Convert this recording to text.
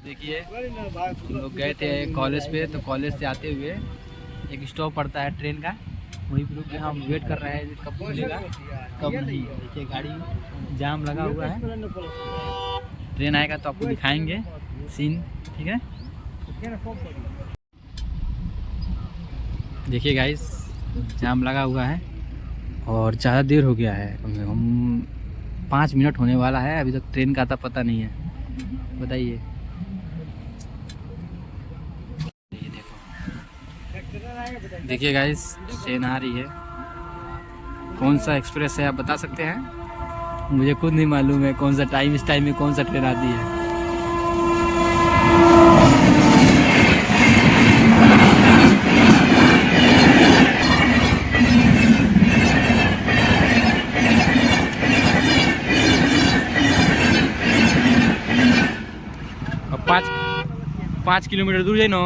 देखिए हम लोग गए थे कॉलेज पे, तो कॉलेज से आते हुए एक स्टॉप पड़ता है ट्रेन का, वहीं पर रुक के हम वेट कर रहे हैं कब खुलेगा कब नहीं। देखिए गाड़ी जाम लगा हुआ है, ट्रेन आएगा तो आपको दिखाएंगे सीन, ठीक है। देखिए गाइस जाम लगा हुआ है और ज़्यादा देर हो गया है, कम से कम 5 मिनट होने वाला है, अभी तक ट्रेन का आता पता नहीं है। बताइए, ये देखो, देखिए गाइस ट्रेन आ रही है। कौन सा एक्सप्रेस है आप बता सकते हैं? मुझे खुद नहीं मालूम है कौन सा टाइम, इस टाइम में कौन सा ट्रेन आती है। अब 5 किलोमीटर दूर जाए ना।